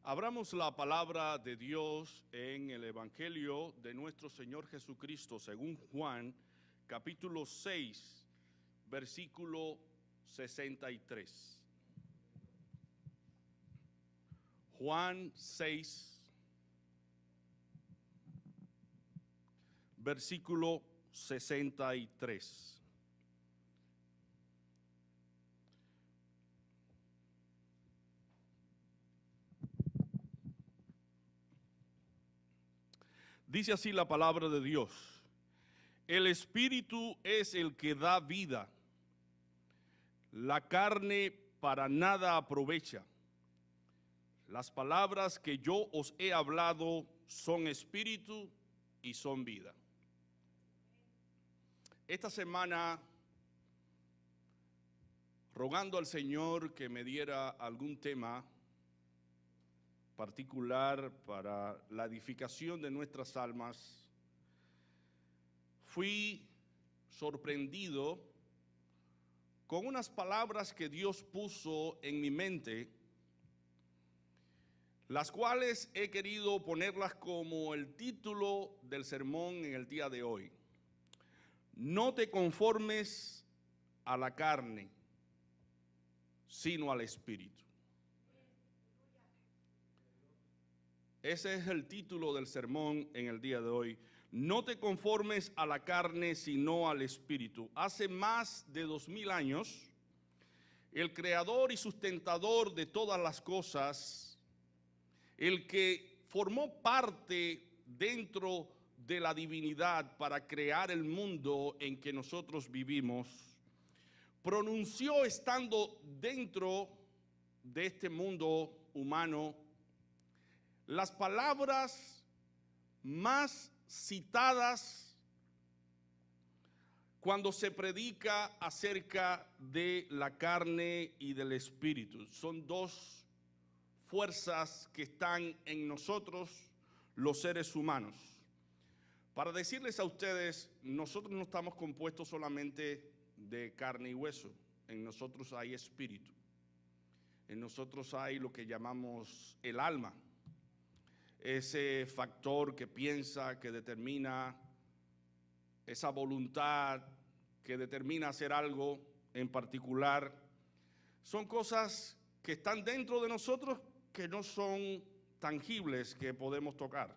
Abramos la palabra de Dios en el Evangelio de nuestro Señor Jesucristo, según Juan, capítulo 6, versículo 63. Juan 6, versículo 63. Dice así la palabra de Dios: el Espíritu es el que da vida, la carne para nada aprovecha. Las palabras que yo os he hablado son espíritu y son vida. Esta semana, rogando al Señor que me diera algún tema particular para la edificación de nuestras almas, fui sorprendido con unas palabras que Dios puso en mi mente, las cuales he querido ponerlas como el título del sermón en el día de hoy. No te conformes a la carne, sino al Espíritu. Ese es el título del sermón en el día de hoy. No te conformes a la carne, sino al Espíritu. Hace más de 2000 años, el creador y sustentador de todas las cosas, el que formó parte dentro de la divinidad para crear el mundo en que nosotros vivimos, pronunció estando dentro de este mundo humano las palabras más citadas cuando se predica acerca de la carne y del espíritu. Son dos fuerzas que están en nosotros, los seres humanos. Para decirles a ustedes, nosotros no estamos compuestos solamente de carne y hueso. En nosotros hay espíritu. En nosotros hay lo que llamamos el alma. Ese factor que piensa, que determina, esa voluntad que determina hacer algo en particular, son cosas que están dentro de nosotros que no son tangibles, que podemos tocar.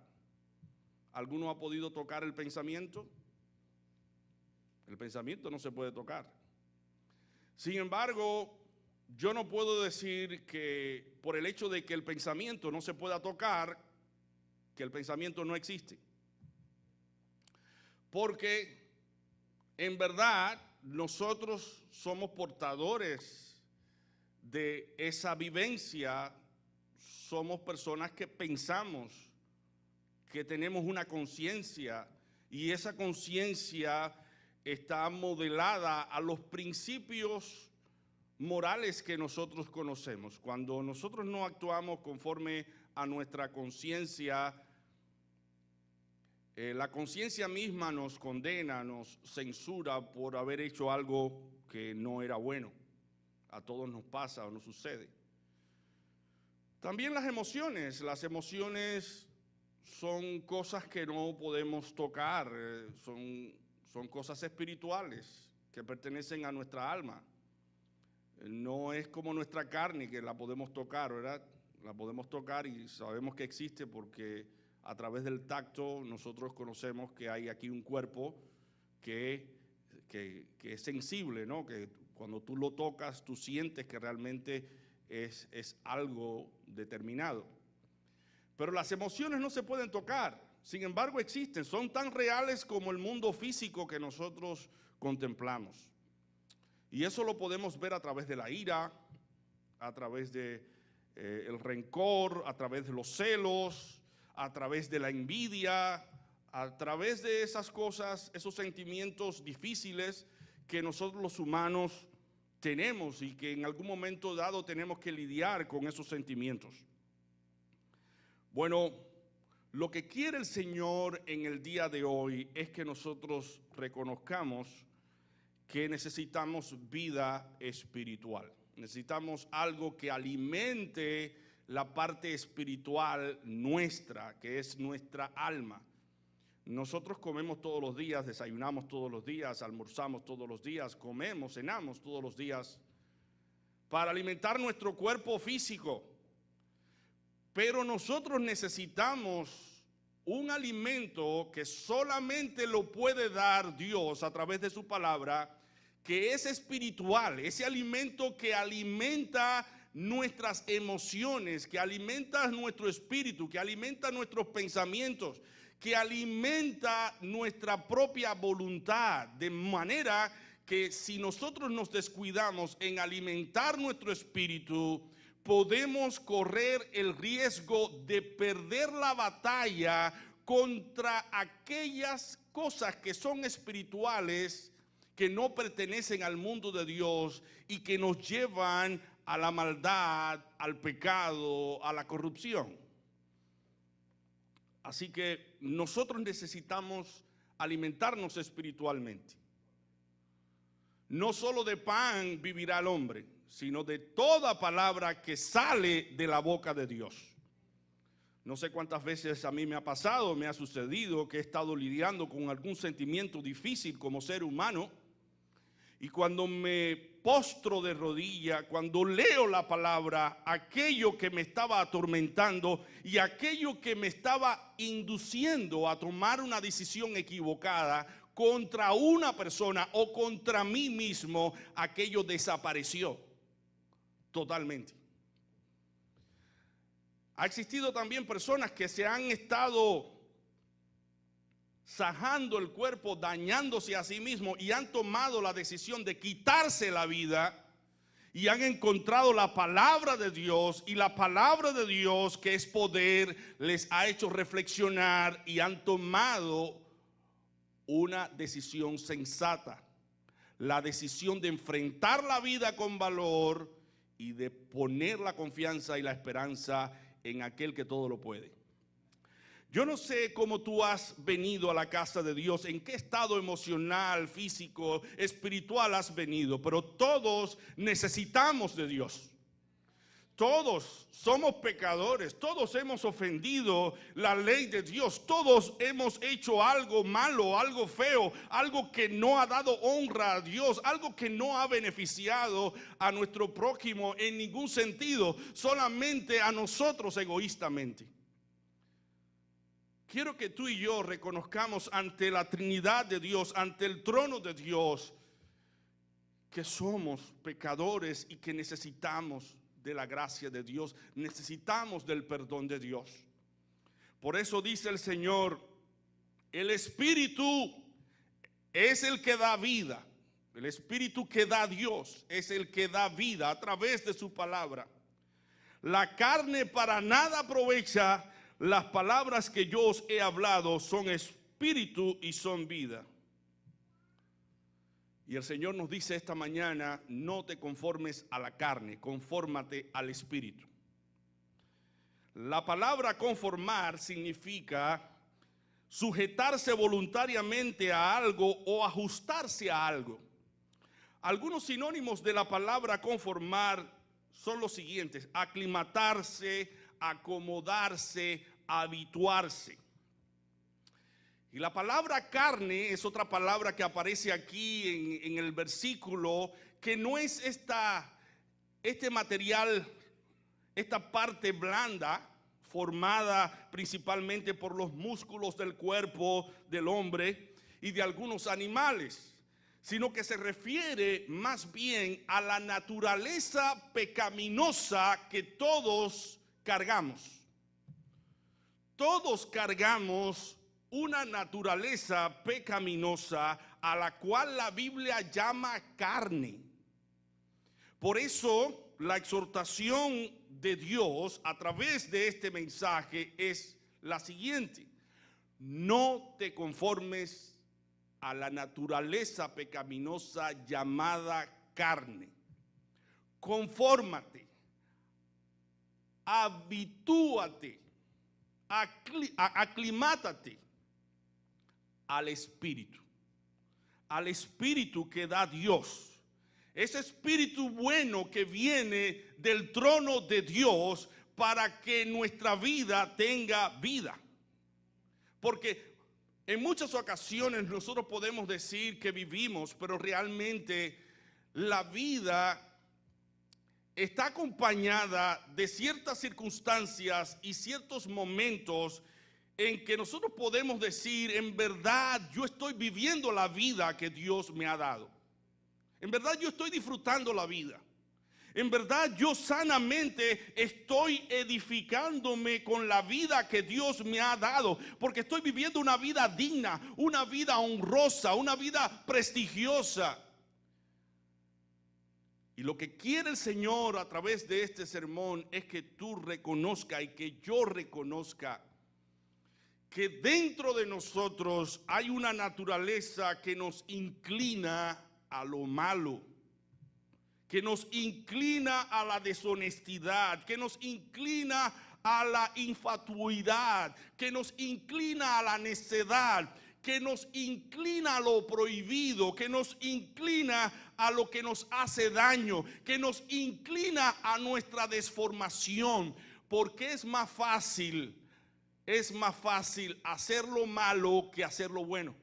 ¿Alguno ha podido tocar el pensamiento? El pensamiento no se puede tocar. Sin embargo, yo no puedo decir que por el hecho de que el pensamiento no se pueda tocar, que el pensamiento no existe. Porque en verdad nosotros somos portadores de esa vivencia, somos personas que pensamos, que tenemos una conciencia, y esa conciencia está modelada a los principios morales que nosotros conocemos. Cuando nosotros no actuamos conforme a nuestra conciencia, la conciencia misma nos condena, nos censura por haber hecho algo que no era bueno. A todos nos pasa o nos sucede. También las emociones son cosas que no podemos tocar, son cosas espirituales que pertenecen a nuestra alma. No es como nuestra carne que la podemos tocar, ¿verdad? La podemos tocar y sabemos que existe porque a través del tacto nosotros conocemos que hay aquí un cuerpo que es sensible, ¿no? Que cuando tú lo tocas, tú sientes que realmente es algo determinado. Pero las emociones no se pueden tocar, sin embargo existen, son tan reales como el mundo físico que nosotros contemplamos. Y eso lo podemos ver a través de la ira, a través de el rencor, a través de los celos, a través de la envidia, a través de esas cosas, esos sentimientos difíciles que nosotros los humanos tenemos y que en algún momento dado tenemos que lidiar con esos sentimientos. Bueno, lo que quiere el Señor en el día de hoy es que nosotros reconozcamos que necesitamos vida espiritual. Necesitamos algo que alimente la parte espiritual nuestra, que es nuestra alma. Nosotros comemos todos los días, desayunamos todos los días, almorzamos todos los días, comemos, cenamos todos los días para alimentar nuestro cuerpo físico. Pero nosotros necesitamos un alimento que solamente lo puede dar Dios a través de su palabra, que es espiritual, ese alimento que alimenta nuestras emociones, que alimenta nuestro espíritu, que alimenta nuestros pensamientos, que alimenta nuestra propia voluntad, de manera que si nosotros nos descuidamos en alimentar nuestro espíritu, podemos correr el riesgo de perder la batalla contra aquellas cosas que son espirituales, que no pertenecen al mundo de Dios y que nos llevan a la maldad, al pecado, a la corrupción. Así que nosotros necesitamos alimentarnos espiritualmente. No solo de pan vivirá el hombre, sino de toda palabra que sale de la boca de Dios. No sé cuántas veces a mí me ha pasado, me ha sucedido que he estado lidiando con algún sentimiento difícil como ser humano, y cuando me postro de rodilla, cuando leo la palabra, aquello que me estaba atormentando y aquello que me estaba induciendo a tomar una decisión equivocada contra una persona o contra mí mismo, aquello desapareció totalmente. Ha existido también personas que se han estado sajando el cuerpo, dañándose a sí mismos, y han tomado la decisión de quitarse la vida, y han encontrado la palabra de Dios, y la palabra de Dios, que es poder, les ha hecho reflexionar y han tomado una decisión sensata, la decisión de enfrentar la vida con valor y de poner la confianza y la esperanza en aquel que todo lo puede. Yo no sé cómo tú has venido a la casa de Dios, en qué estado emocional, físico, espiritual has venido, pero todos necesitamos de Dios. Todos somos pecadores, todos hemos ofendido la ley de Dios, todos hemos hecho algo malo, algo feo, algo que no ha dado honra a Dios, algo que no ha beneficiado a nuestro prójimo en ningún sentido, solamente a nosotros egoístamente. Quiero que tú y yo reconozcamos ante la Trinidad de Dios, ante el trono de Dios, que somos pecadores y que necesitamos de la gracia de Dios, necesitamos del perdón de Dios. Por eso dice el Señor, el Espíritu es el que da vida, el Espíritu que da Dios es el que da vida a través de su palabra. La carne para nada aprovecha. Las palabras que yo os he hablado son espíritu y son vida. Y el Señor nos dice esta mañana, no te conformes a la carne, confórmate al espíritu. La palabra conformar significa sujetarse voluntariamente a algo o ajustarse a algo. Algunos sinónimos de la palabra conformar son los siguientes: aclimatarse, acomodarse, habituarse. Y la palabra carne es otra palabra que aparece aquí en el versículo, que no es este material, esta parte blanda formada principalmente por los músculos del cuerpo del hombre y de algunos animales, sino que se refiere más bien a la naturaleza pecaminosa que todos cargamos. Todos cargamos una naturaleza pecaminosa a la cual la Biblia llama carne. Por eso la exhortación de Dios a través de este mensaje es la siguiente: no te conformes a la naturaleza pecaminosa llamada carne. Confórmate, habitúate, aclimátate al Espíritu que da Dios. Ese Espíritu bueno que viene del trono de Dios para que nuestra vida tenga vida. Porque en muchas ocasiones nosotros podemos decir que vivimos, pero realmente la vida está acompañada de ciertas circunstancias y ciertos momentos en que nosotros podemos decir, en verdad yo estoy viviendo la vida que Dios me ha dado. En verdad yo estoy disfrutando la vida. En verdad yo sanamente estoy edificándome con la vida que Dios me ha dado, porque estoy viviendo una vida digna, una vida honrosa, una vida prestigiosa. Y lo que quiere el Señor a través de este sermón es que tú reconozcas y que yo reconozca que dentro de nosotros hay una naturaleza que nos inclina a lo malo, que nos inclina a la deshonestidad, que nos inclina a la infatuidad, que nos inclina a la necedad, que nos inclina a lo prohibido, que nos inclina a lo que nos hace daño, que nos inclina a nuestra desformación, porque es más fácil hacer lo malo que hacer lo bueno.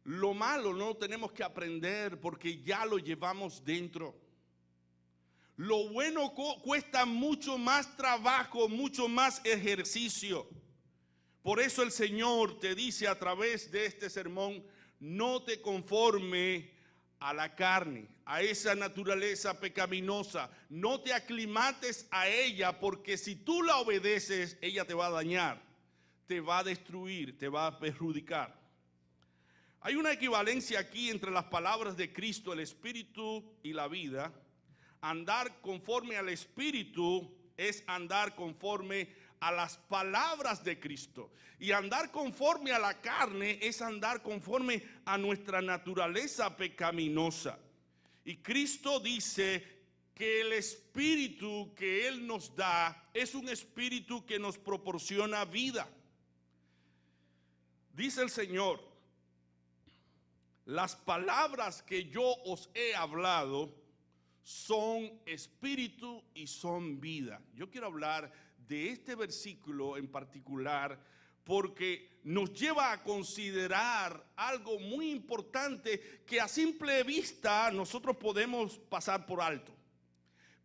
Lo malo no lo tenemos que aprender porque ya lo llevamos dentro. Lo bueno cuesta mucho más trabajo, mucho más ejercicio. Por eso el Señor te dice a través de este sermón, no te conforme a la carne, a esa naturaleza pecaminosa. No te aclimates a ella, porque si tú la obedeces, ella te va a dañar, te va a destruir, te va a perjudicar. Hay una equivalencia aquí entre las palabras de Cristo, el Espíritu y la vida. Andar conforme al Espíritu es andar conforme a las palabras de Cristo. Y andar conforme a la carne es andar conforme a nuestra naturaleza pecaminosa. Y Cristo dice que el Espíritu que Él nos da es un Espíritu que nos proporciona vida. Dice el Señor, las palabras que yo os he hablado son espíritu y son vida. Yo quiero hablar de este versículo en particular porque nos lleva a considerar algo muy importante que a simple vista nosotros podemos pasar por alto.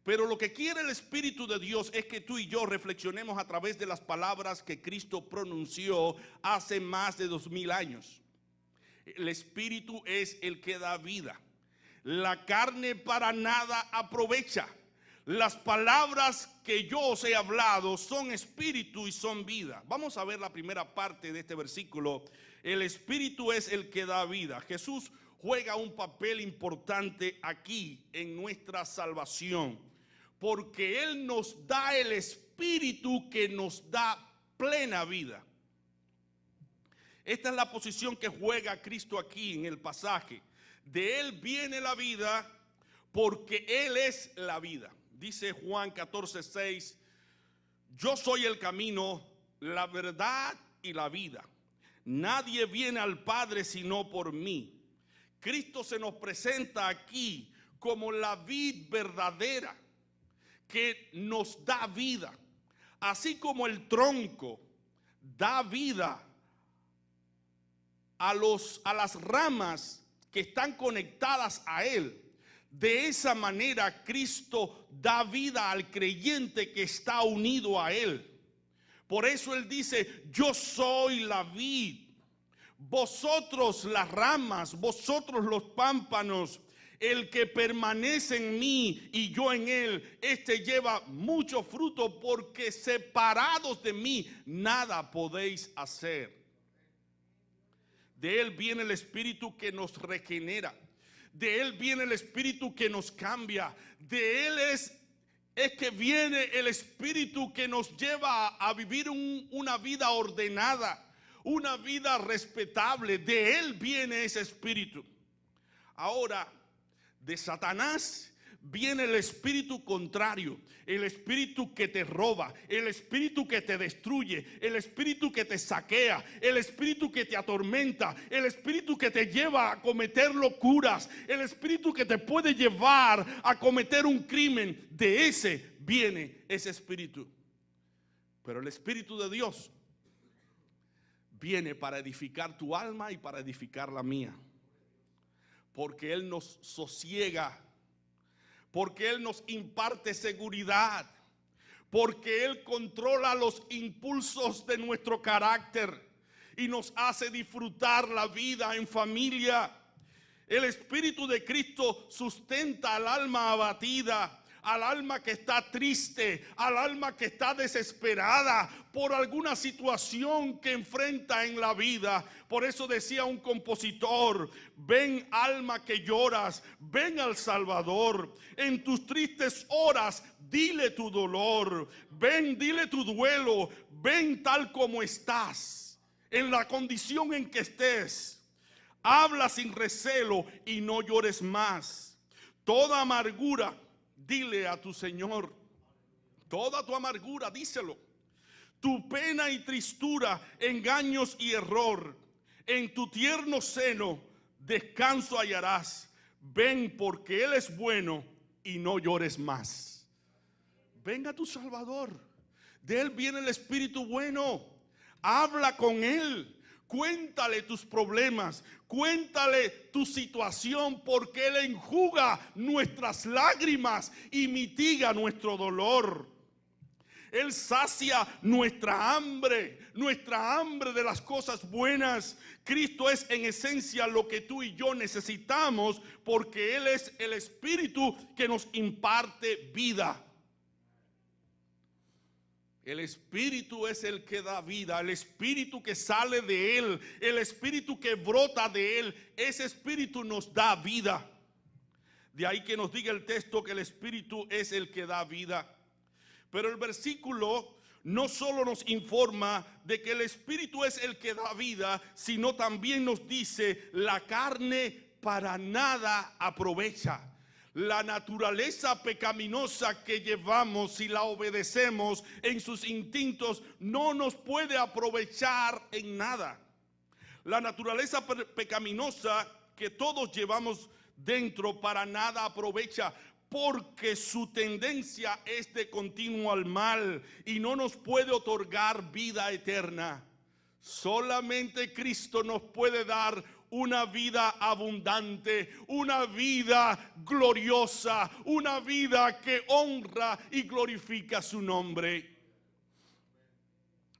Pero lo que quiere el Espíritu de Dios es que tú y yo reflexionemos a través de las palabras que Cristo pronunció hace más de 2000 años. El Espíritu es el que da vida. La carne para nada aprovecha. Las palabras que yo os he hablado son espíritu y son vida. Vamos a ver la primera parte de este versículo. El Espíritu es el que da vida. Jesús juega un papel importante aquí en nuestra salvación, porque Él nos da el Espíritu que nos da plena vida. Esta es la posición que juega Cristo aquí en el pasaje. De Él viene la vida porque Él es la vida. Dice Juan 14:6, yo soy el camino, la verdad y la vida. Nadie viene al Padre sino por mí. Cristo se nos presenta aquí como la vid verdadera que nos da vida. Así como el tronco da vida a las ramas que están conectadas a Él, de esa manera Cristo da vida al creyente que está unido a Él. Por eso Él dice, yo soy la vid, vosotros las ramas, vosotros los pámpanos. El que permanece en mí y yo en él, este lleva mucho fruto, porque separados de mí nada podéis hacer. De Él viene el Espíritu que nos regenera. De Él viene el Espíritu que nos cambia. De Él es que viene el Espíritu que nos lleva a vivir una vida ordenada, una vida respetable. De Él viene ese Espíritu. Ahora, de Satanás viene el espíritu contrario, el espíritu que te roba, el espíritu que te destruye, el espíritu que te saquea, el espíritu que te atormenta, el espíritu que te lleva a cometer locuras, el espíritu que te puede llevar a cometer un crimen. De ese viene ese espíritu. Pero el Espíritu de Dios viene para edificar tu alma y para edificar la mía. Porque Él nos sosiega, porque Él nos imparte seguridad, porque Él controla los impulsos de nuestro carácter y nos hace disfrutar la vida en familia. El Espíritu de Cristo sustenta al alma abatida, al alma que está triste, al alma que está desesperada por alguna situación que enfrenta en la vida. Por eso decía un compositor: ven alma que lloras, ven al Salvador. En tus tristes horas dile tu dolor, ven, dile tu duelo, ven tal como estás, en la condición en que estés. Habla sin recelo y no llores más. Toda amargura dile a tu Señor, toda tu amargura, díselo. Tu pena y tristura, engaños y error, en tu tierno seno descanso hallarás. Ven porque Él es bueno y no llores más. Venga tu Salvador, de Él viene el Espíritu bueno. Habla con Él. Cuéntale tus problemas, cuéntale tu situación, porque Él enjuga nuestras lágrimas y mitiga nuestro dolor. Él sacia nuestra hambre de las cosas buenas. Cristo es en esencia lo que tú y yo necesitamos, porque Él es el Espíritu que nos imparte vida. El Espíritu es el que da vida, el Espíritu que sale de Él, el Espíritu que brota de Él. Ese Espíritu nos da vida. De ahí que nos diga el texto que el Espíritu es el que da vida. Pero el versículo no solo nos informa de que el Espíritu es el que da vida, sino también nos dice: la carne para nada aprovecha. La naturaleza pecaminosa que llevamos, si la obedecemos en sus instintos, no nos puede aprovechar en nada. La naturaleza pecaminosa que todos llevamos dentro para nada aprovecha, porque su tendencia es de continuo al mal y no nos puede otorgar vida eterna. Solamente Cristo nos puede dar una vida abundante, una vida gloriosa, una vida que honra y glorifica su nombre.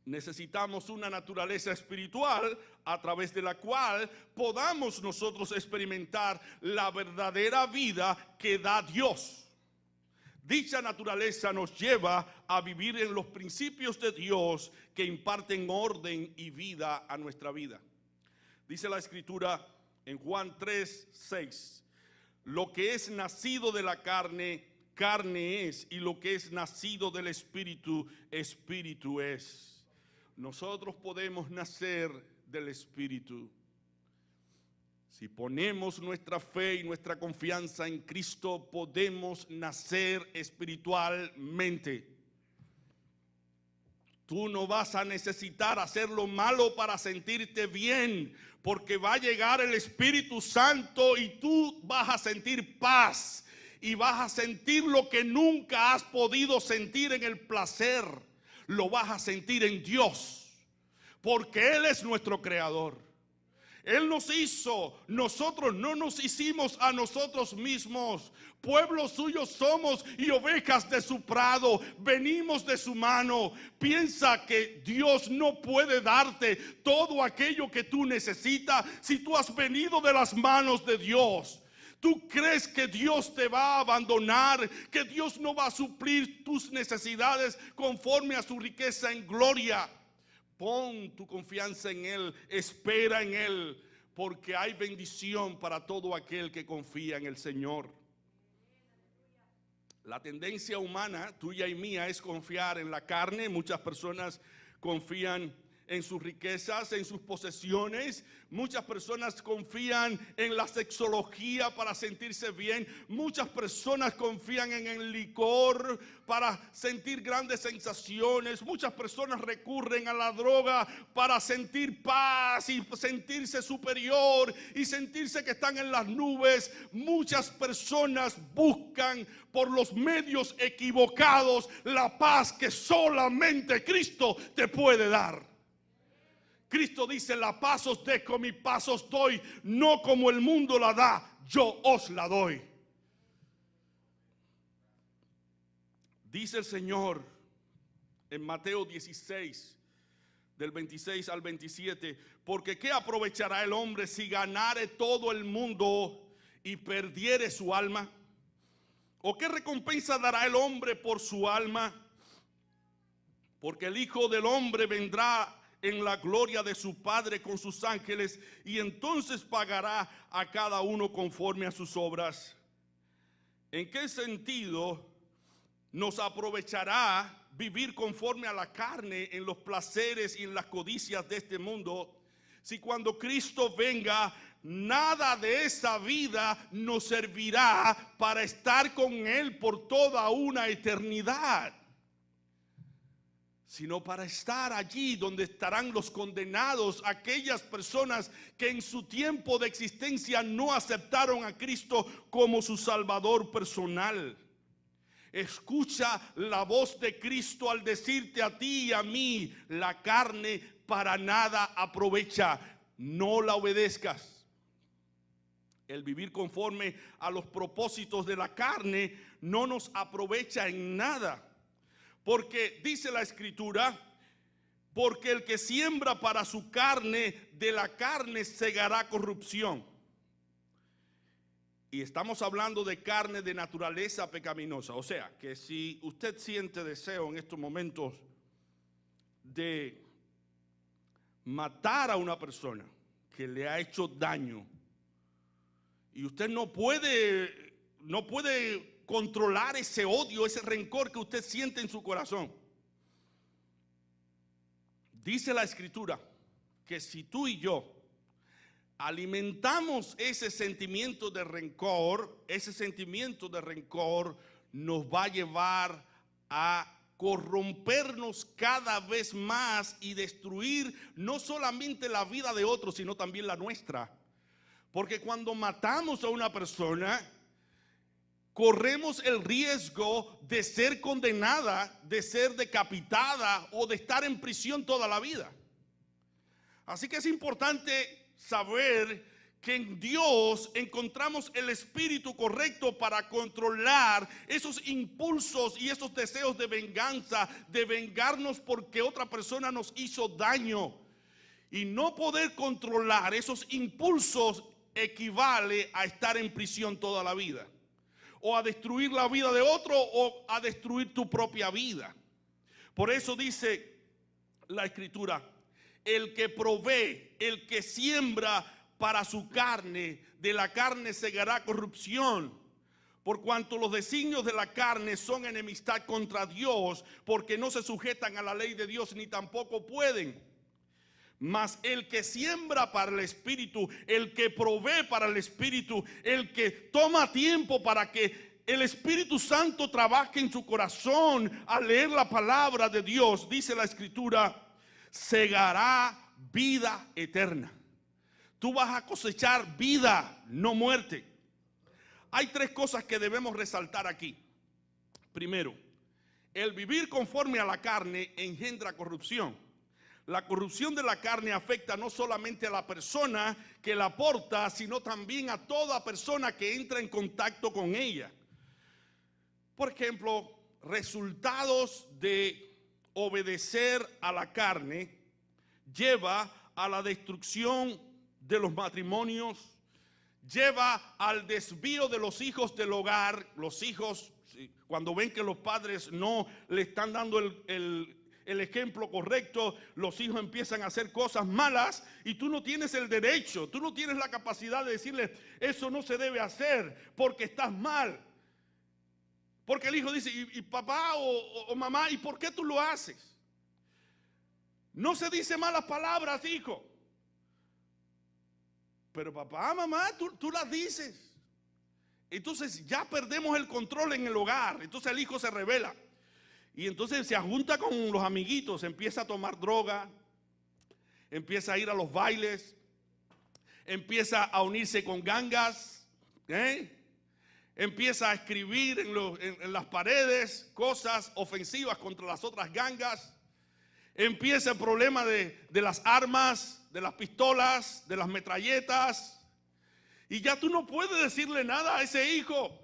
Necesitamos una naturaleza espiritual a través de la cual podamos nosotros experimentar la verdadera vida que da Dios. Dicha naturaleza nos lleva a vivir en los principios de Dios que imparten orden y vida a nuestra vida. Dice la Escritura en Juan 3:6: lo que es nacido de la carne, carne es, y lo que es nacido del Espíritu, Espíritu es. Nosotros podemos nacer del Espíritu. Si ponemos nuestra fe y nuestra confianza en Cristo, podemos nacer espiritualmente. Tú no vas a necesitar hacer lo malo para sentirte bien, porque va a llegar el Espíritu Santo y tú vas a sentir paz y vas a sentir lo que nunca has podido sentir en el placer. Lo vas a sentir en Dios, porque Él es nuestro creador. Él nos hizo, nosotros no nos hicimos a nosotros mismos. Pueblo suyo somos y ovejas de su prado, venimos de su mano. Piensa que Dios no puede darte todo aquello que tú necesitas si tú has venido de las manos de Dios. ¿Tú crees que Dios te va a abandonar? ¿Que Dios no va a suplir tus necesidades conforme a su riqueza en gloria? Pon tu confianza en Él, espera en Él, porque hay bendición para todo aquel que confía en el Señor. La tendencia humana, tuya y mía, es confiar en la carne. Muchas personas confían en sus riquezas, en sus posesiones. Muchas personas confían en la sexología para sentirse bien. Muchas personas confían en el licor para sentir grandes sensaciones. Muchas personas recurren a la droga para sentir paz y sentirse superior y sentirse que están en las nubes. Muchas personas buscan por los medios equivocados la paz que solamente Cristo te puede dar. Cristo dice: la paz os dejo, mi paz os doy, no como el mundo la da, yo os la doy. Dice el Señor en Mateo 16, del 26 al 27, porque ¿qué aprovechará el hombre si ganare todo el mundo y perdiere su alma? ¿O qué recompensa dará el hombre por su alma? Porque el Hijo del Hombre vendrá en la gloria de su Padre con sus ángeles, y entonces pagará a cada uno conforme a sus obras. ¿En qué sentido nos aprovechará vivir conforme a la carne en los placeres y en las codicias de este mundo, si cuando Cristo venga nada de esa vida nos servirá para estar con Él por toda una eternidad, sino para estar allí donde estarán los condenados, aquellas personas que en su tiempo de existencia no aceptaron a Cristo como su Salvador personal? Escucha la voz de Cristo al decirte a ti y a mí: la carne para nada aprovecha, no la obedezcas. El vivir conforme a los propósitos de la carne no nos aprovecha en nada. Porque dice la Escritura: porque el que siembra para su carne, de la carne segará corrupción. Y estamos hablando de carne de naturaleza pecaminosa. O sea, que si usted siente deseo en estos momentos de matar a una persona que le ha hecho daño, y usted no puede controlar ese odio, ese rencor que usted siente en su corazón, dice la Escritura que si tú y yo alimentamos ese sentimiento de rencor, ese sentimiento de rencor nos va a llevar a corrompernos cada vez más y destruir no solamente la vida de otros, sino también la nuestra. Porque cuando matamos a una persona, corremos el riesgo de ser condenada, de ser decapitada o de estar en prisión toda la vida. Así que es importante saber que en Dios encontramos el espíritu correcto para controlar esos impulsos y esos deseos de venganza, de vengarnos porque otra persona nos hizo daño. Y no poder controlar esos impulsos equivale a estar en prisión toda la vida, o a destruir la vida de otro, o a destruir tu propia vida. Por eso dice la Escritura: el que provee, el que siembra para su carne, de la carne segará corrupción. Por cuanto los designios de la carne son enemistad contra Dios, porque no se sujetan a la ley de Dios, ni tampoco pueden. Mas el que siembra para el Espíritu, el que provee para el Espíritu, el que toma tiempo para que el Espíritu Santo trabaje en su corazón al leer la palabra de Dios, dice la Escritura, segará vida eterna. Tú vas a cosechar vida, no muerte. Hay tres cosas que debemos resaltar aquí. Primero, el vivir conforme a la carne engendra corrupción. La corrupción de la carne afecta no solamente a la persona que la porta, sino también a toda persona que entra en contacto con ella. Por ejemplo, resultados de obedecer a la carne lleva a la destrucción de los matrimonios, lleva al desvío de los hijos del hogar. Los hijos, cuando ven que los padres no le están dando el ejemplo correcto, los hijos empiezan a hacer cosas malas y tú no tienes el derecho, tú no tienes la capacidad de decirles: eso no se debe hacer porque estás mal. Porque el hijo dice: y papá o mamá, ¿y por qué tú lo haces? No se dice malas palabras, hijo. Pero papá, mamá, tú las dices. Entonces ya perdemos el control en el hogar. Entonces el hijo se rebela. Y entonces se junta con los amiguitos, empieza a tomar droga, empieza a ir a los bailes, empieza a unirse con gangas, empieza a escribir en las paredes cosas ofensivas contra las otras gangas. Empieza el problema de las armas, de las pistolas, de las metralletas. Y ya tú no puedes decirle nada a ese hijo,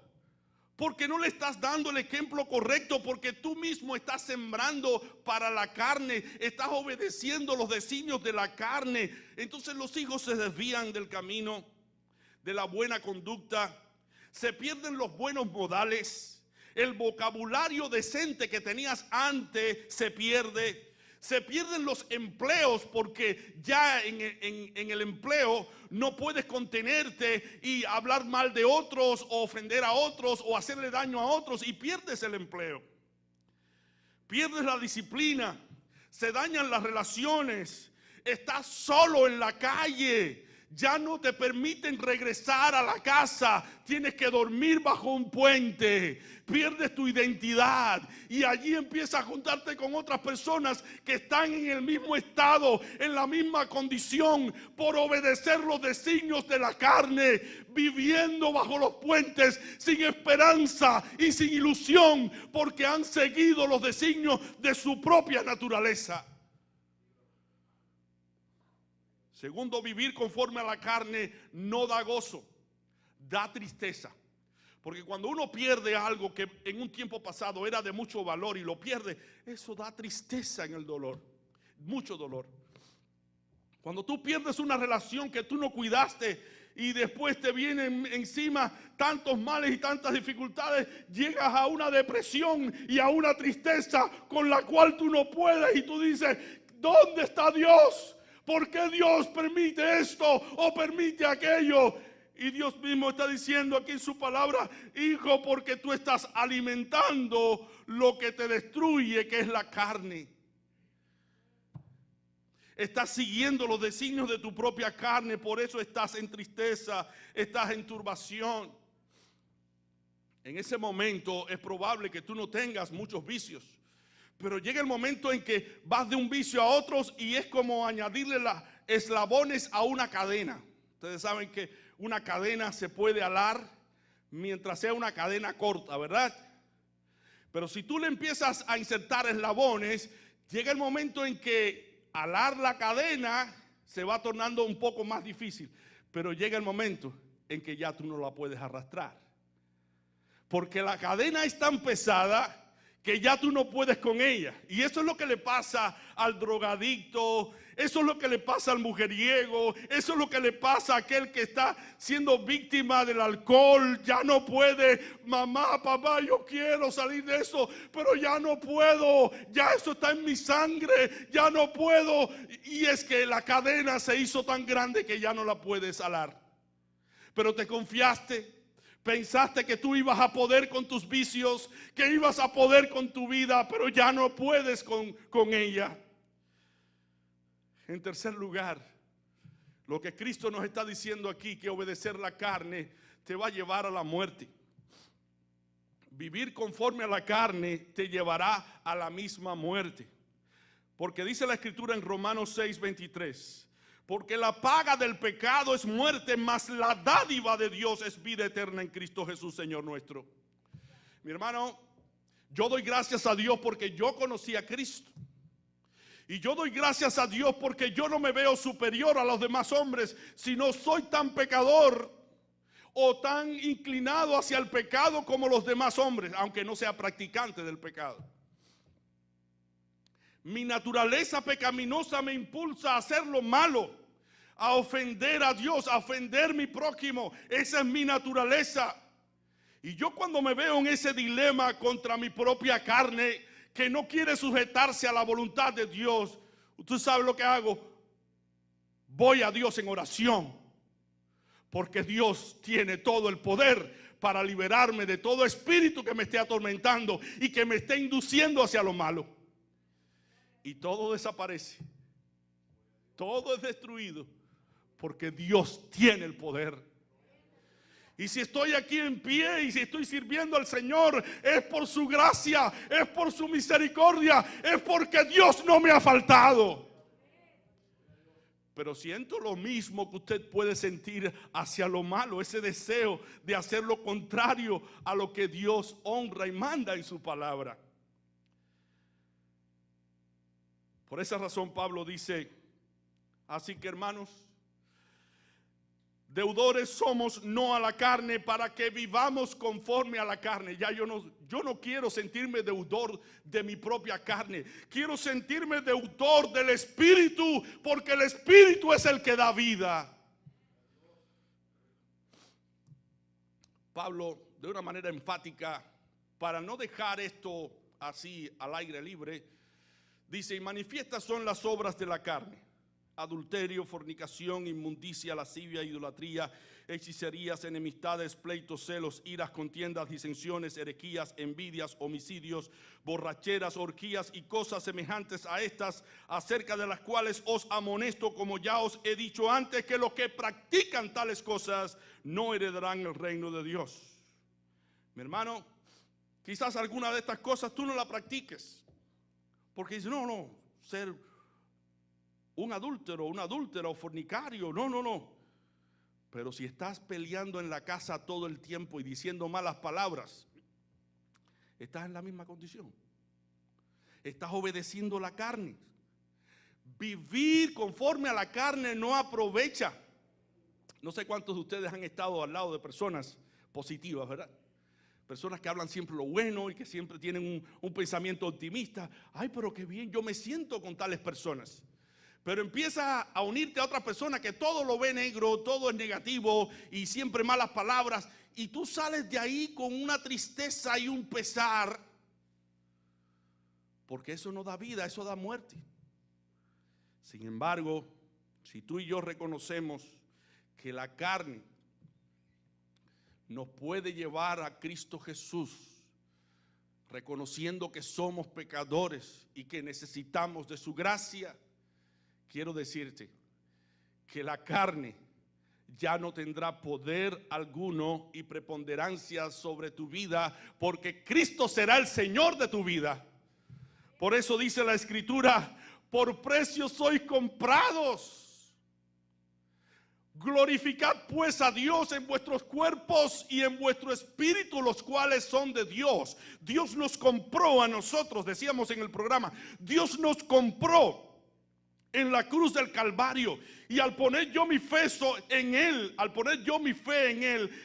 porque no le estás dando el ejemplo correcto, porque tú mismo estás sembrando para la carne, estás obedeciendo los designios de la carne. Entonces los hijos se desvían del camino de la buena conducta, se pierden los buenos modales, el vocabulario decente que tenías antes se pierde. Se pierden los empleos, porque ya en el empleo no puedes contenerte y hablar mal de otros o ofender a otros o hacerle daño a otros, y pierdes el empleo. Pierdes la disciplina, se dañan las relaciones, estás solo en la calle. Ya no te permiten regresar a la casa, tienes que dormir bajo un puente, pierdes tu identidad y allí empiezas a juntarte con otras personas que están en el mismo estado, en la misma condición, por obedecer los designios de la carne, viviendo bajo los puentes sin esperanza y sin ilusión, porque han seguido los designios de su propia naturaleza. Segundo, vivir conforme a la carne no da gozo, da tristeza. Porque cuando uno pierde algo que en un tiempo pasado era de mucho valor y lo pierde, eso da tristeza en el dolor, mucho dolor. Cuando tú pierdes una relación que tú no cuidaste y después te vienen encima tantos males y tantas dificultades, llegas a una depresión y a una tristeza con la cual tú no puedes, y tú dices, ¿dónde está Dios? ¿Por qué Dios permite esto o permite aquello? Y Dios mismo está diciendo aquí en su palabra, hijo, porque tú estás alimentando lo que te destruye, que es la carne. Estás siguiendo los designios de tu propia carne, por eso estás en tristeza, estás en turbación. En ese momento es probable que tú no tengas muchos vicios, pero llega el momento en que vas de un vicio a otros y es como añadirle los eslabones a una cadena. Ustedes saben que una cadena se puede alar mientras sea una cadena corta, ¿verdad? Pero si tú le empiezas a insertar eslabones, llega el momento en que alar la cadena se va tornando un poco más difícil. Pero llega el momento en que ya tú no la puedes arrastrar, porque la cadena es tan pesada que ya tú no puedes con ella. Y eso es lo que le pasa al drogadicto, eso es lo que le pasa al mujeriego, eso es lo que le pasa a aquel que está siendo víctima del alcohol. Ya no puede, mamá, papá, yo quiero salir de eso, pero ya no puedo, ya eso está en mi sangre, ya no puedo. Y es que la cadena se hizo tan grande que ya no la puedes alar. Pero te confiaste. Pensaste que tú ibas a poder con tus vicios, que ibas a poder con tu vida, pero ya no puedes con ella. En tercer lugar, lo que Cristo nos está diciendo aquí, que obedecer la carne te va a llevar a la muerte. Vivir conforme a la carne te llevará a la misma muerte. Porque dice la Escritura en Romanos 6:23. Porque la paga del pecado es muerte, mas la dádiva de Dios es vida eterna en Cristo Jesús, Señor nuestro. Mi hermano, yo doy gracias a Dios porque yo conocí a Cristo. Y yo doy gracias a Dios porque yo no me veo superior a los demás hombres, sino soy tan pecador o tan inclinado hacia el pecado como los demás hombres, aunque no sea practicante del pecado. Mi naturaleza pecaminosa me impulsa a hacer lo malo, a ofender a Dios, a ofender a mi prójimo. Esa es mi naturaleza. Y yo cuando me veo en ese dilema contra mi propia carne, que no quiere sujetarse a la voluntad de Dios, ¿usted sabe lo que hago? Voy a Dios en oración, porque Dios tiene todo el poder para liberarme de todo espíritu que me esté atormentando y que me esté induciendo hacia lo malo. Y todo desaparece Todo es destruido porque Dios tiene el poder. Y si estoy aquí en pie y si estoy sirviendo al Señor, es por su gracia, es por su misericordia, es porque Dios no me ha faltado. Pero siento lo mismo que usted puede sentir hacia lo malo, ese deseo de hacer lo contrario a lo que Dios honra y manda en su palabra. Por esa razón Pablo dice, así que hermanos, deudores somos no a la carne para que vivamos conforme a la carne. Ya yo no quiero sentirme deudor de mi propia carne. Quiero sentirme deudor del Espíritu, porque el Espíritu es el que da vida. Pablo, de una manera enfática, para no dejar esto así al aire libre, dice, y manifiestas son las obras de la carne: adulterio, fornicación, inmundicia, lascivia, idolatría, hechicerías, enemistades, pleitos, celos, iras, contiendas, disensiones, herejías, envidias, homicidios, borracheras, orgías y cosas semejantes a estas, acerca de las cuales os amonesto, como ya os he dicho antes, que los que practican tales cosas no heredarán el reino de Dios. Mi hermano, quizás alguna de estas cosas tú no la practiques, porque dices, no, ser un adúltero, una adúltera o fornicario, no. Pero si estás peleando en la casa todo el tiempo y diciendo malas palabras, estás en la misma condición. Estás obedeciendo la carne. Vivir conforme a la carne no aprovecha. No sé cuántos de ustedes han estado al lado de personas positivas, ¿verdad? Personas que hablan siempre lo bueno y que siempre tienen un pensamiento optimista. Ay, pero qué bien, yo me siento con tales personas. Pero empieza a unirte a otra persona que todo lo ve negro, todo es negativo y siempre malas palabras. Y tú sales de ahí con una tristeza y un pesar. Porque eso no da vida, eso da muerte. Sin embargo, si tú y yo reconocemos que la carne nos puede llevar a Cristo Jesús, reconociendo que somos pecadores y que necesitamos de su gracia, quiero decirte que la carne ya no tendrá poder alguno y preponderancia sobre tu vida, porque Cristo será el Señor de tu vida. Por eso dice la Escritura, por precio sois comprados. Glorificad pues a Dios en vuestros cuerpos y en vuestro espíritu, los cuales son de Dios. Dios nos compró a nosotros, decíamos en el programa, Dios nos compró en la cruz del Calvario, y al poner yo mi fe en Él,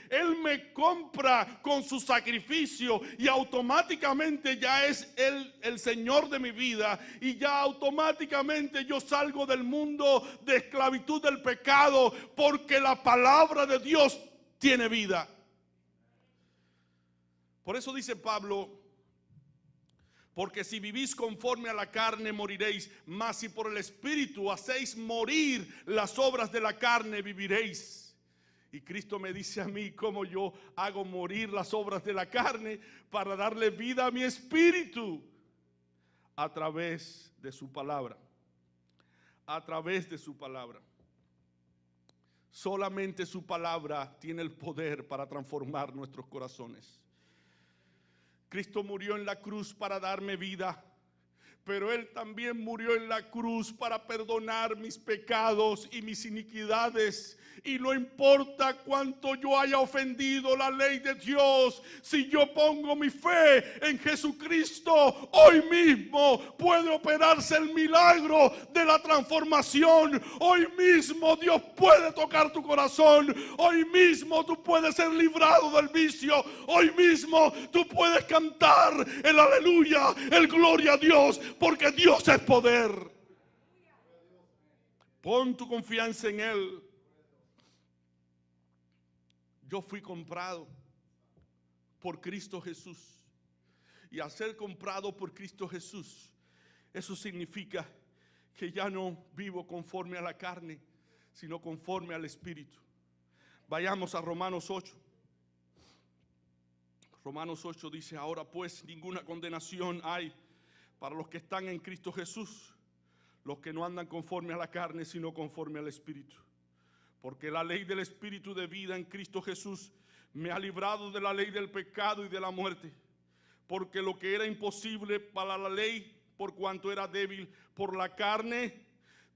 Él me compra con su sacrificio y automáticamente ya es Él el Señor de mi vida, y ya automáticamente yo salgo del mundo de esclavitud del pecado, porque la palabra de Dios tiene vida. Por eso dice Pablo, porque si vivís conforme a la carne moriréis, mas si por el Espíritu hacéis morir las obras de la carne, viviréis. Y Cristo me dice a mí cómo yo hago morir las obras de la carne para darle vida a mi espíritu a través de su palabra. A través de su palabra. Solamente su palabra tiene el poder para transformar nuestros corazones. Cristo murió en la cruz para darme vida, pero Él también murió en la cruz para perdonar mis pecados y mis iniquidades. Y no importa cuánto yo haya ofendido la ley de Dios, si yo pongo mi fe en Jesucristo, hoy mismo puede operarse el milagro de la transformación. Hoy mismo Dios puede tocar tu corazón. Hoy mismo tú puedes ser librado del vicio. Hoy mismo tú puedes cantar el aleluya, el gloria a Dios, porque Dios es poder. Pon tu confianza en Él. Yo fui comprado por Cristo Jesús. Y al ser comprado por Cristo Jesús, eso significa que ya no vivo conforme a la carne, sino conforme al Espíritu. Vayamos a Romanos 8. Romanos 8 dice, ahora pues ninguna condenación hay para los que están en Cristo Jesús, los que no andan conforme a la carne, sino conforme al Espíritu. Porque la ley del Espíritu de vida en Cristo Jesús me ha librado de la ley del pecado y de la muerte. Porque lo que era imposible para la ley, por cuanto era débil por la carne,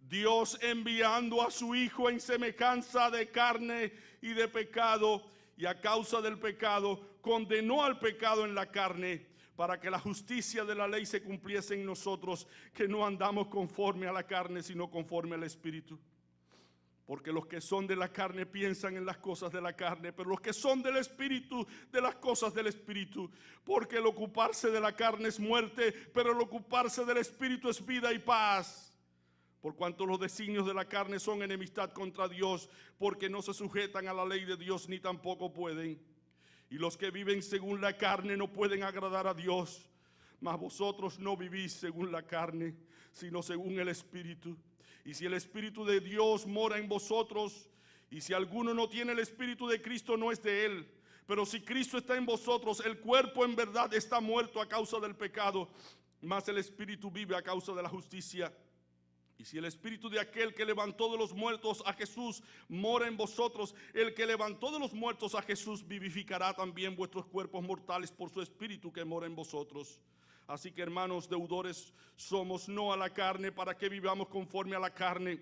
Dios enviando a su Hijo en semejanza de carne y de pecado, y a causa del pecado, condenó al pecado en la carne, para que la justicia de la ley se cumpliese en nosotros, que no andamos conforme a la carne, sino conforme al Espíritu. Porque los que son de la carne piensan en las cosas de la carne, pero los que son del Espíritu, de las cosas del Espíritu. Porque el ocuparse de la carne es muerte, pero el ocuparse del Espíritu es vida y paz. Por cuanto los designios de la carne son enemistad contra Dios, porque no se sujetan a la ley de Dios, ni tampoco pueden. Y los que viven según la carne no pueden agradar a Dios. Mas vosotros no vivís según la carne, sino según el Espíritu. Y si el Espíritu de Dios mora en vosotros, y si alguno no tiene el Espíritu de Cristo, no es de él. Pero si Cristo está en vosotros, el cuerpo en verdad está muerto a causa del pecado, mas el Espíritu vive a causa de la justicia. Y si el Espíritu de aquel que levantó de los muertos a Jesús mora en vosotros, el que levantó de los muertos a Jesús vivificará también vuestros cuerpos mortales por su Espíritu que mora en vosotros. Así que, hermanos, deudores somos no a la carne, para que vivamos conforme a la carne.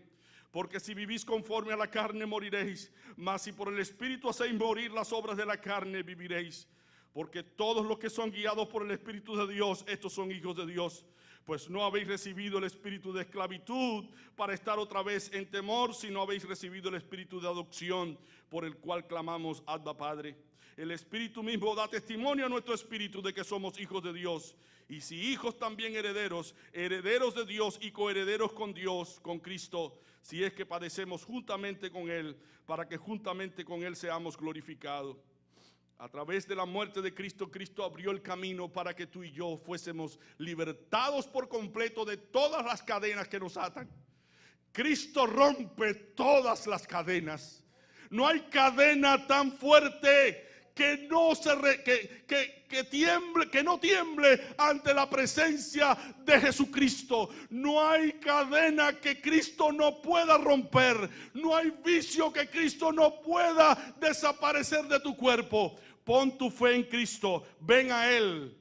Porque si vivís conforme a la carne moriréis, mas si por el Espíritu hacéis morir las obras de la carne, viviréis. Porque todos los que son guiados por el Espíritu de Dios, estos son hijos de Dios. Pues no habéis recibido el espíritu de esclavitud para estar otra vez en temor, sino habéis recibido el espíritu de adopción, por el cual clamamos, Abba, Padre. El Espíritu mismo da testimonio a nuestro espíritu de que somos hijos de Dios. Y si hijos, también herederos, herederos de Dios y coherederos con Dios, con Cristo, si es que padecemos juntamente con Él, para que juntamente con Él seamos glorificados. A través de la muerte de Cristo, Cristo abrió el camino para que tú y yo fuésemos libertados por completo de todas las cadenas que nos atan. Cristo rompe todas las cadenas. No hay cadena tan fuerte que no tiemble ante la presencia de Jesucristo. No hay cadena que Cristo no pueda romper. No hay vicio que Cristo no pueda desaparecer de tu cuerpo. Pon tu fe en Cristo, ven a Él.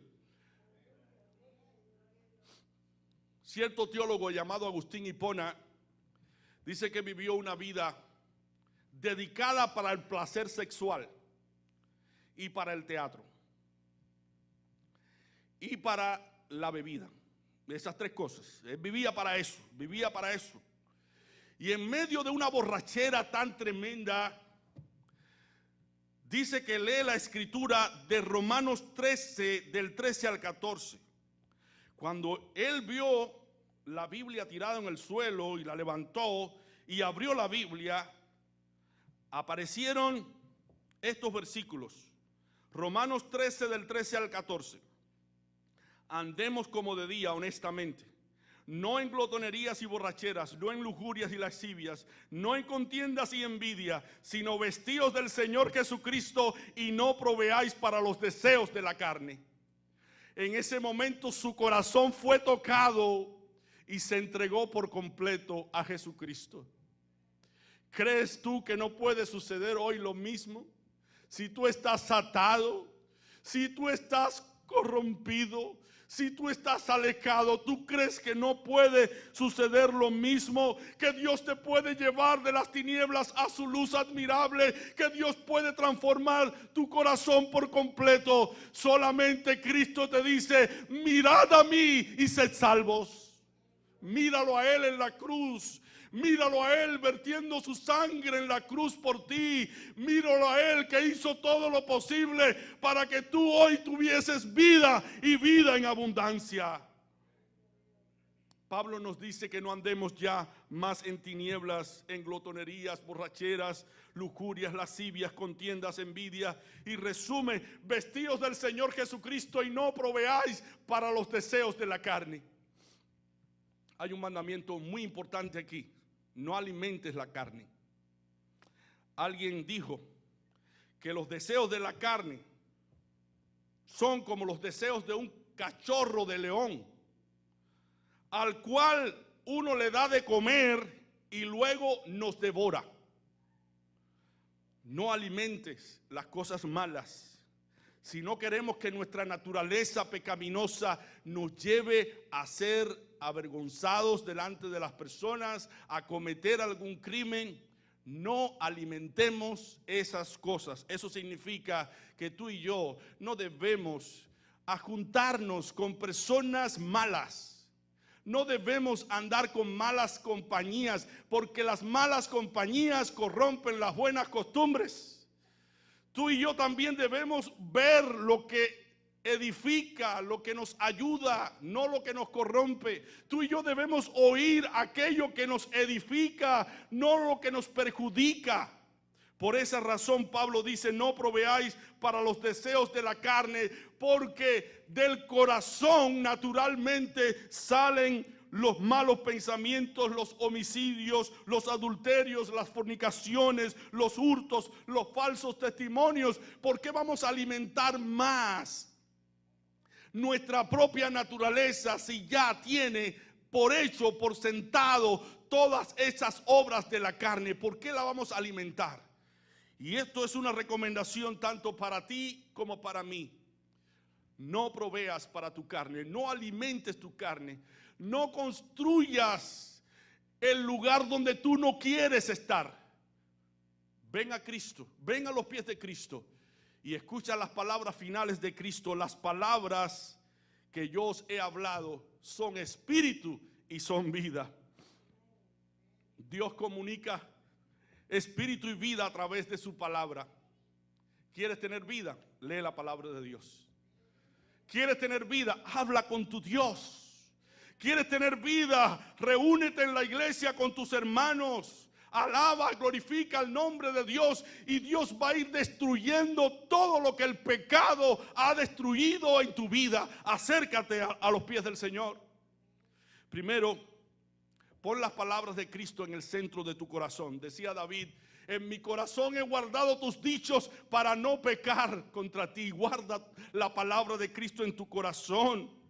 Cierto teólogo llamado Agustín Hipona dice que vivió una vida dedicada para el placer sexual y para el teatro y para la bebida. Esas tres cosas. Él vivía para eso, vivía para eso. Y en medio de una borrachera tan tremenda, dice que lee la escritura de Romanos 13, del 13 al 14. Cuando él vio la Biblia tirada en el suelo y la levantó y abrió la Biblia, aparecieron estos versículos. Romanos 13, del 13 al 14. Andemos como de día, honestamente, no en glotonerías y borracheras, no en lujurias y lascivias, no en contiendas y envidia, sino vestíos del Señor Jesucristo y no proveáis para los deseos de la carne. En ese momento su corazón fue tocado y se entregó por completo a Jesucristo. ¿Crees tú que no puede suceder hoy lo mismo? Si tú estás atado, si tú estás corrompido, si tú estás alejado, ¿tú crees que no puede suceder lo mismo? Que Dios te puede llevar de las tinieblas a su luz admirable, que Dios puede transformar tu corazón por completo. Solamente Cristo te dice, mirad a mí y sed salvos. Míralo a Él en la cruz. Míralo a Él vertiendo su sangre en la cruz por ti. Míralo a Él que hizo todo lo posible para que tú hoy tuvieses vida y vida en abundancia. Pablo nos dice que no andemos ya más en tinieblas, en glotonerías, borracheras, lujurias, lascivias, contiendas, envidia. Y resume, vestidos del Señor Jesucristo y no proveáis para los deseos de la carne. Hay un mandamiento muy importante aquí. No alimentes la carne. Alguien dijo que los deseos de la carne son como los deseos de un cachorro de león, al cual uno le da de comer y luego nos devora. No alimentes las cosas malas. Si no queremos que nuestra naturaleza pecaminosa nos lleve a ser avergonzados delante de las personas, a cometer algún crimen, no alimentemos esas cosas. Eso significa que tú y yo no debemos juntarnos con personas malas. No debemos andar con malas compañías, porque las malas compañías corrompen las buenas costumbres. Tú y yo también debemos ver lo que edifica, lo que nos ayuda, no lo que nos corrompe. Tú y yo debemos oír aquello que nos edifica, no lo que nos perjudica. Por esa razón Pablo dice: no proveáis para los deseos de la carne, porque del corazón naturalmente salen los malos pensamientos, los homicidios, los adulterios, las fornicaciones, los hurtos, los falsos testimonios. ¿Por qué vamos a alimentar más nuestra propia naturaleza si ya tiene por hecho, por sentado, todas esas obras de la carne? ¿Por qué la vamos a alimentar? Y esto es una recomendación tanto para ti como para mí. No proveas para tu carne, no alimentes tu carne, no construyas el lugar donde tú no quieres estar. Ven a Cristo, ven a los pies de Cristo y escucha las palabras finales de Cristo. Las palabras que yo os he hablado son espíritu y son vida. Dios comunica espíritu y vida a través de su palabra. ¿Quieres tener vida? Lee la palabra de Dios. ¿Quieres tener vida? Habla con tu Dios. ¿Quieres tener vida? Reúnete en la iglesia con tus hermanos. Alaba, glorifica el nombre de Dios y Dios va a ir destruyendo todo lo que el pecado ha destruido en tu vida. Acércate a los pies del Señor. Primero, pon las palabras de Cristo en el centro de tu corazón. Decía David: en mi corazón he guardado tus dichos para no pecar contra ti. Guarda la palabra de Cristo en tu corazón.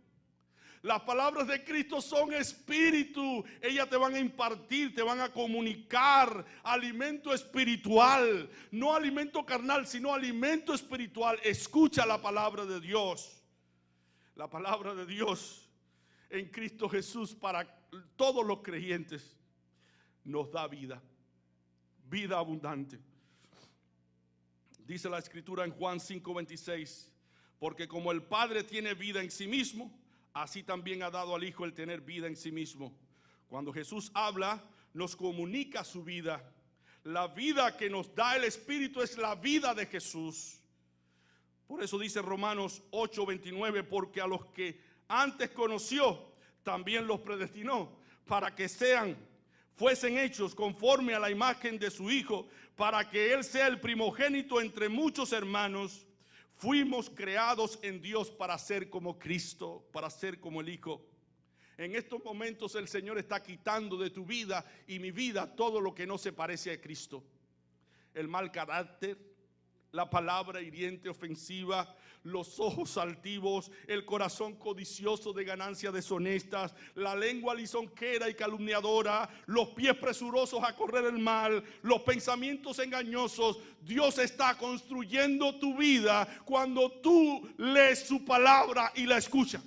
Las palabras de Cristo son espíritu. Ellas te van a impartir, te van a comunicar alimento espiritual. No alimento carnal, sino alimento espiritual. Escucha la palabra de Dios. La palabra de Dios en Cristo Jesús para todos los creyentes nos da vida. Vida abundante. Dice la Escritura en Juan 5:26: porque como el Padre tiene vida en sí mismo, así también ha dado al Hijo el tener vida en sí mismo. Cuando Jesús habla, nos comunica su vida. La vida que nos da el Espíritu es la vida de Jesús. Por eso dice Romanos 8:29: porque a los que antes conoció, también los predestinó para que fuesen hechos conforme a la imagen de su Hijo, para que Él sea el primogénito entre muchos hermanos. Fuimos creados en Dios para ser como Cristo, para ser como el Hijo. En estos momentos el Señor está quitando de tu vida y mi vida todo lo que no se parece a Cristo. El mal carácter, la palabra hiriente, ofensiva, los ojos altivos, el corazón codicioso de ganancias deshonestas, la lengua lisonjera y calumniadora, los pies presurosos a correr el mal, los pensamientos engañosos. Dios está construyendo tu vida cuando tú lees su palabra y la escuchas.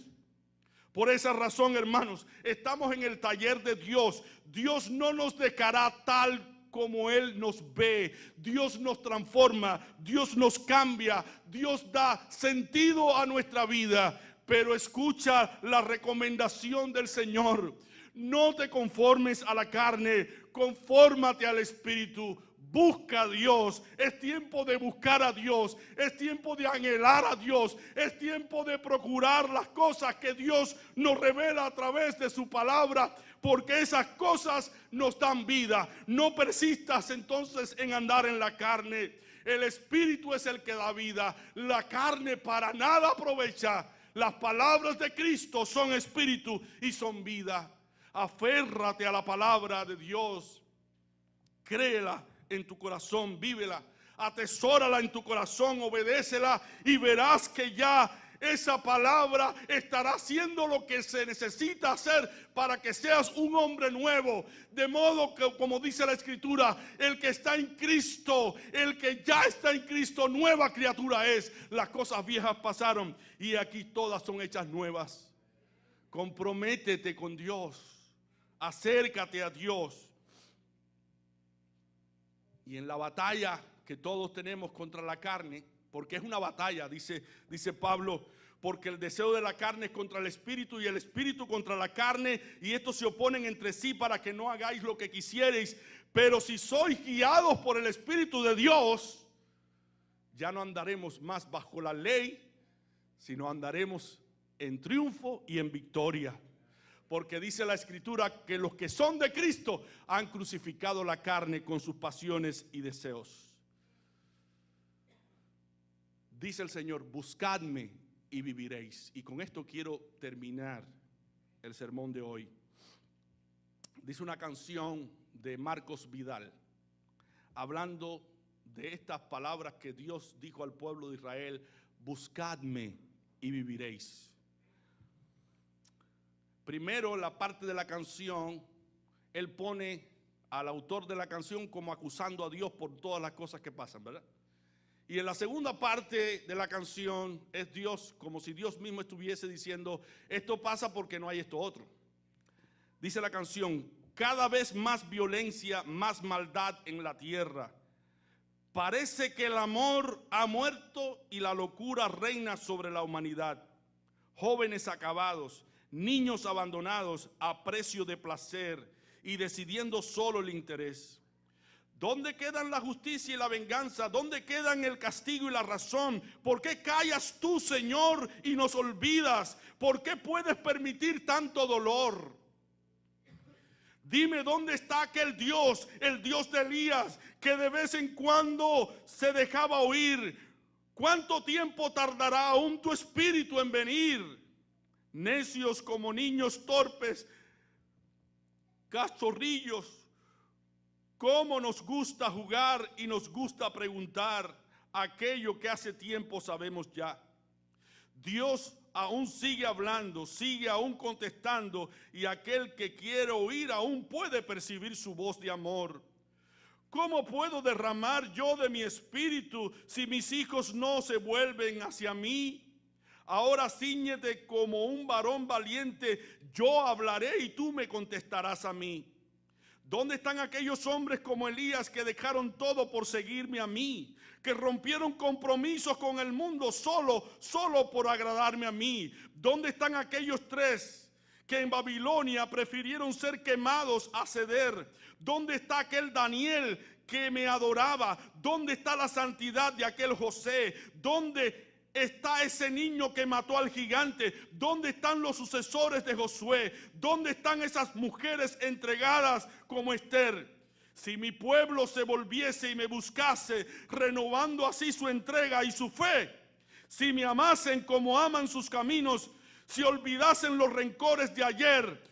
Por esa razón, hermanos, estamos en el taller de Dios. Dios no nos dejará tal como Él nos ve. Dios nos transforma, Dios nos cambia, Dios da sentido a nuestra vida. Pero escucha la recomendación del Señor: no te conformes a la carne, confórmate al Espíritu. Busca a Dios. Es tiempo de buscar a Dios. Es tiempo de anhelar a Dios. Es tiempo de procurar las cosas que Dios nos revela a través de su palabra, porque esas cosas nos dan vida. No persistas entonces en andar en la carne. El Espíritu es el que da vida. La carne para nada aprovecha. Las palabras de Cristo son espíritu y son vida. Aférrate a la palabra de Dios. Créela en tu corazón, vívela, atesórala en tu corazón, obedécela y verás que ya esa palabra estará haciendo lo que se necesita hacer para que seas un hombre nuevo. De modo que, como dice la Escritura, el que está en Cristo, el que ya está en Cristo, nueva criatura es. Las cosas viejas pasaron y aquí todas son hechas nuevas. Comprométete con Dios, acércate a Dios. Y en la batalla que todos tenemos contra la carne, porque es una batalla, dice Pablo, porque el deseo de la carne es contra el espíritu y el espíritu contra la carne, y estos se oponen entre sí para que no hagáis lo que quisierais. Pero si sois guiados por el Espíritu de Dios, ya no andaremos más bajo la ley, sino andaremos en triunfo y en victoria. Porque dice la Escritura que los que son de Cristo han crucificado la carne con sus pasiones y deseos. Dice el Señor, buscadme y viviréis. Y con esto quiero terminar el sermón de hoy. Dice una canción de Marcos Vidal, hablando de estas palabras que Dios dijo al pueblo de Israel: buscadme y viviréis. Primero, la parte de la canción, él pone al autor de la canción como acusando a Dios por todas las cosas que pasan, ¿verdad? Y en la segunda parte de la canción es Dios, como si Dios mismo estuviese diciendo: esto pasa porque no hay esto otro. Dice la canción: cada vez más violencia, más maldad en la tierra. Parece que el amor ha muerto y la locura reina sobre la humanidad. Jóvenes acabados, niños abandonados a precio de placer y decidiendo solo el interés. ¿Dónde quedan la justicia y la venganza? ¿Dónde quedan el castigo y la razón? ¿Por qué callas tú, Señor, y nos olvidas? ¿Por qué puedes permitir tanto dolor? Dime, ¿dónde está aquel Dios, el Dios de Elías, que de vez en cuando se dejaba oír? ¿Cuánto tiempo tardará aún tu espíritu en venir? Necios como niños torpes, cachorrillos. Cómo nos gusta jugar y nos gusta preguntar aquello que hace tiempo sabemos ya. Dios aún sigue hablando, sigue aún contestando, y aquel que quiere oír aún puede percibir su voz de amor. ¿Cómo puedo derramar yo de mi espíritu si mis hijos no se vuelven hacia mí? Ahora cíñete como un varón valiente, yo hablaré y tú me contestarás a mí. ¿Dónde están aquellos hombres como Elías que dejaron todo por seguirme a mí? Que rompieron compromisos con el mundo solo por agradarme a mí. ¿Dónde están aquellos tres que en Babilonia prefirieron ser quemados a ceder? ¿Dónde está aquel Daniel que me adoraba? ¿Dónde está la santidad de aquel José? ¿Dónde está ese niño que mató al gigante? ¿Dónde están los sucesores de Josué? ¿Dónde están esas mujeres entregadas como Esther? Si mi pueblo se volviese y me buscase, renovando así su entrega y su fe, si me amasen como aman sus caminos, si olvidasen los rencores de ayer,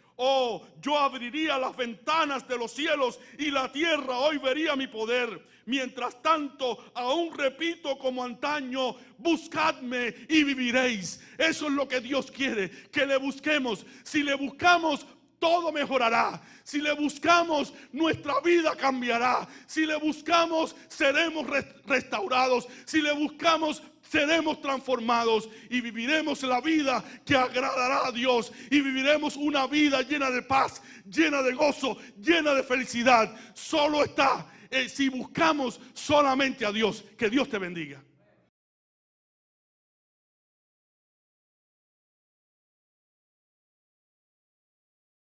yo abriría las ventanas de los cielos y la tierra hoy vería mi poder. Mientras tanto, aún repito como antaño: buscadme y viviréis. Eso es lo que Dios quiere, que le busquemos. Si le buscamos, todo mejorará. Si le buscamos, nuestra vida cambiará. Si le buscamos, seremos restaurados. Si le buscamos, seremos transformados y viviremos la vida que agradará a Dios, y viviremos una vida llena de paz, llena de gozo, llena de felicidad. Solo está si buscamos solamente a Dios. Que Dios te bendiga.